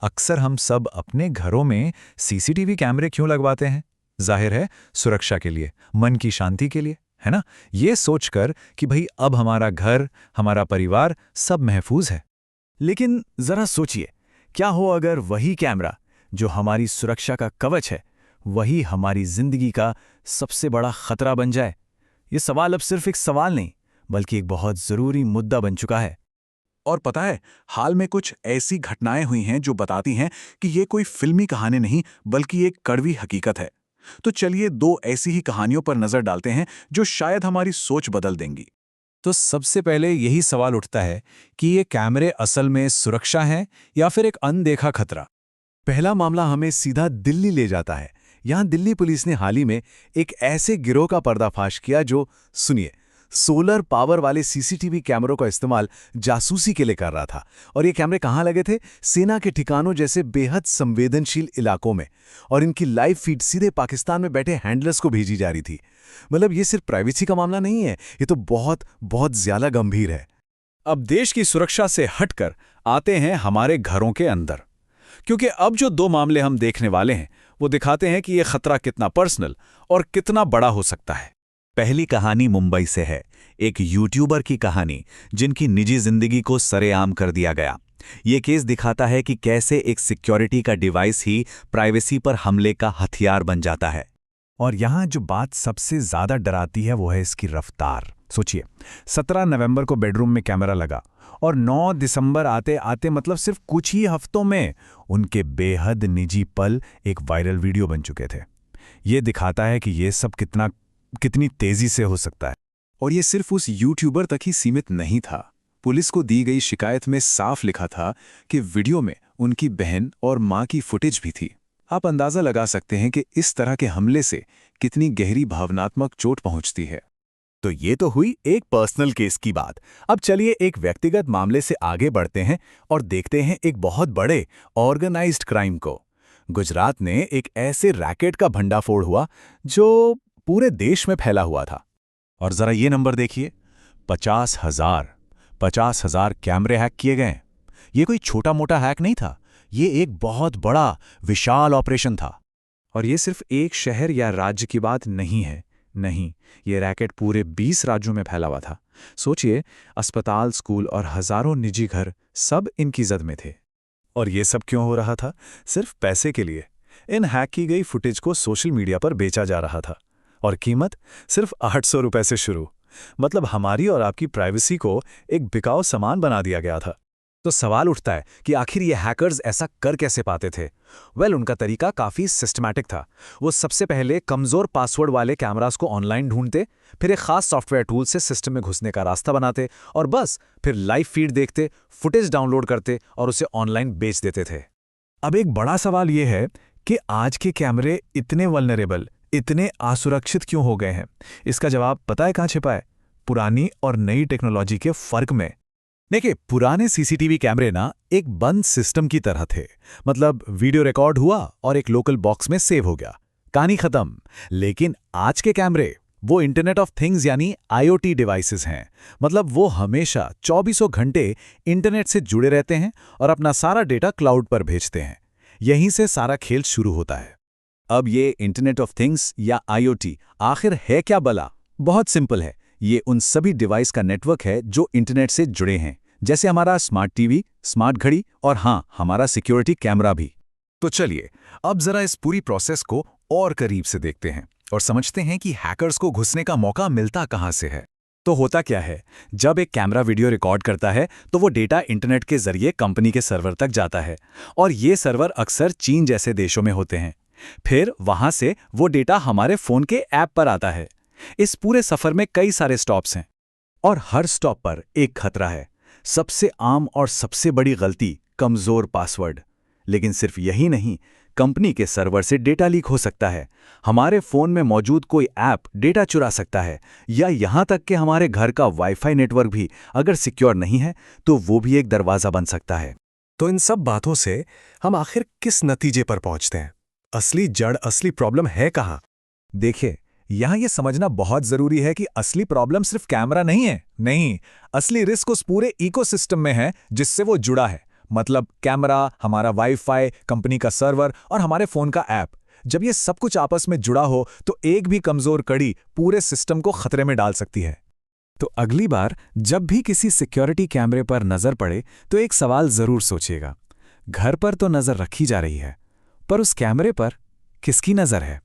अक्सर हम सब अपने घरों में सीसीटीवी कैमरे क्यों लगवाते हैं? जाहिर है, सुरक्षा के लिए, मन की शांति के लिए, है ना? ये सोचकर कि भाई अब हमारा घर, हमारा परिवार सब महफूज है। लेकिन जरा सोचिए, क्या हो अगर वही कैमरा जो हमारी सुरक्षा का कवच है, वही हमारी जिंदगी का सबसे बड़ा खतरा बन जाए? ये सवाल अब सिर्फ एक सवाल नहीं, बल्कि एक बहुत जरूरी मुद्दा बन चुका है। और पता है, हाल में कुछ ऐसी घटनाएं हुई हैं जो बताती हैं कि ये कोई फिल्मी कहानी नहीं बल्कि एक कड़वी हकीकत है। तो चलिए दो ऐसी ही कहानियों पर नजर डालते हैं जो शायद हमारी सोच बदल देंगी। तो सबसे पहले यही सवाल उठता है कि ये कैमरे असल में सुरक्षा हैं या फिर एक अनदेखा खतरा? पहला मामला हमें सीधा दिल्ली ले जाता है। यहां दिल्ली पुलिस ने हाल ही में एक ऐसे गिरोह का पर्दाफाश किया जो, सुनिए, सोलर पावर वाले सीसीटीवी कैमरों का इस्तेमाल जासूसी के लिए कर रहा था। और ये कैमरे कहां लगे थे? सेना के ठिकानों जैसे बेहद संवेदनशील इलाकों में। और इनकी लाइव फीड सीधे पाकिस्तान में बैठे हैंडलर्स को भेजी जा रही थी। मतलब ये सिर्फ प्राइवेसी का मामला नहीं है, ये तो बहुत बहुत ज्यादा गंभीर है। अब देश की सुरक्षा से हटकर आते हैं हमारे घरों के अंदर, क्योंकि अब जो दो मामले हम देखने वाले हैं वो दिखाते हैं कि ये खतरा कितना पर्सनल और कितना बड़ा हो सकता है। पहली कहानी मुंबई से है, एक यूट्यूबर की कहानी जिनकी निजी जिंदगी को सरेआम कर दिया गया। ये केस दिखाता है कि कैसे एक सिक्योरिटी का डिवाइस ही प्राइवेसी पर हमले का हथियार बन जाता है। और यहां जो बात सबसे ज्यादा डराती है वो है इसकी रफ्तार। सोचिए, 17 नवंबर को बेडरूम में कैमरा लगा और 9 दिसंबर आते आते, मतलब सिर्फ कुछ ही हफ्तों में, उनके बेहद निजी पल एक वायरल वीडियो बन चुके थे। ये दिखाता है कि ये सब कितनी तेजी से हो सकता है। और ये सिर्फ उस यूट्यूबर तक ही सीमित नहीं था। पुलिस को दी गई शिकायत में साफ लिखा था कि वीडियो में उनकी बहन और मां की फुटेज भी थी। आप अंदाजा लगा सकते हैं कि इस तरह के हमले से कितनी गहरी भावनात्मक चोट पहुंचती है। तो ये तो हुई एक पर्सनल केस की बात। अब चलिए एक व्यक्तिगत मामले से आगे बढ़ते हैं और देखते हैं एक बहुत बड़े ऑर्गेनाइज्ड क्राइम को। गुजरात में एक ऐसे रैकेट का भंडाफोड़ हुआ जो पूरे देश में फैला हुआ था। और जरा ये नंबर देखिए, 50,000 कैमरे हैक किए गए। ये कोई छोटा मोटा हैक नहीं था, ये एक बहुत बड़ा विशाल ऑपरेशन था। और ये सिर्फ एक शहर या राज्य की बात नहीं है। नहीं, ये रैकेट पूरे 20 राज्यों में फैला हुआ था। सोचिए, अस्पताल, स्कूल और हजारों निजी घर सब इनकी जद में थे। और ये सब क्यों हो रहा था? सिर्फ पैसे के लिए। इन हैक की गई फुटेज को सोशल मीडिया पर बेचा जा रहा था और कीमत सिर्फ 800 रुपए से शुरू। मतलब हमारी और आपकी प्राइवेसी को एक बिकाऊ सामान बना दिया गया था। तो सवाल उठता है कि आखिर ये हैकर्स ऐसा कर कैसे पाते थे? उनका तरीका काफी सिस्टमैटिक था। वो सबसे पहले कमजोर पासवर्ड वाले कैमरास को ऑनलाइन ढूंढते, फिर एक खास सॉफ्टवेयर टूल से सिस्टम में घुसने का रास्ता बनाते और बस फिर लाइव फीड देखते, फुटेज डाउनलोड करते और उसे ऑनलाइन बेच देते थे। अब एक बड़ा सवाल ये है कि आज के कैमरे इतने वल्नरेबल, इतने असुरक्षित क्यों हो गए हैं? इसका जवाब पता है कहां छिपा है? पुरानी और नई टेक्नोलॉजी के फर्क में। देखिए, पुराने सीसीटीवी कैमरे ना एक बंद सिस्टम की तरह थे। मतलब वीडियो रिकॉर्ड हुआ और एक लोकल बॉक्स में सेव हो गया, कहानी खत्म। लेकिन आज के कैमरे वो इंटरनेट ऑफ थिंग्स यानी आईओटी डिवाइसेस हैं। मतलब वो हमेशा 24 घंटे इंटरनेट से जुड़े रहते हैं और अपना सारा डेटा क्लाउड पर भेजते हैं। यहीं से सारा खेल शुरू होता है। अब ये इंटरनेट ऑफ थिंग्स या आईओटी आखिर है क्या भला? बहुत सिंपल है। ये उन सभी डिवाइस का नेटवर्क है जो इंटरनेट से जुड़े हैं, जैसे हमारा स्मार्ट टीवी, स्मार्ट घड़ी और हाँ, हमारा सिक्योरिटी कैमरा भी। तो चलिए अब जरा इस पूरी प्रोसेस को और करीब से देखते हैं और समझते हैं कि हैकर्स को घुसने का मौका मिलता कहां से है। तो होता क्या है, जब एक कैमरा वीडियो रिकॉर्ड करता है तो वो डेटा इंटरनेट के जरिए कंपनी के सर्वर तक जाता है और ये सर्वर अक्सर चीन जैसे देशों में होते हैं। फिर वहां से वो डेटा हमारे फोन के ऐप पर आता है। इस पूरे सफर में कई सारे स्टॉप्स हैं और हर स्टॉप पर एक खतरा है। सबसे आम और सबसे बड़ी गलती, कमजोर पासवर्ड। लेकिन सिर्फ यही नहीं, कंपनी के सर्वर से डेटा लीक हो सकता है। हमारे फोन में मौजूद कोई ऐप डेटा चुरा सकता है, या यहां तक कि हमारे घर का वाईफाई नेटवर्क भी अगर सिक्योर नहीं है तो वो भी एक दरवाजा बन सकता है। तो इन सब बातों से हम आखिर किस नतीजे पर पहुंचते हैं? असली जड़, असली प्रॉब्लम है कहां? देखिए, यहां यह समझना बहुत जरूरी है कि असली प्रॉब्लम सिर्फ कैमरा नहीं है। नहीं, असली रिस्क उस पूरे इकोसिस्टम में है जिससे वो जुड़ा है। मतलब कैमरा, हमारा वाईफाई, कंपनी का सर्वर और हमारे फोन का ऐप। जब ये सब कुछ आपस में जुड़ा हो तो एक भी कमजोर कड़ी पूरे सिस्टम को खतरे में डाल सकती है। तो अगली बार जब भी किसी सिक्योरिटी कैमरे पर नजर पड़े तो एक सवाल जरूर सोचिएगा। घर पर तो नजर रखी जा रही है, पर उस कैमरे पर किसकी नजर है?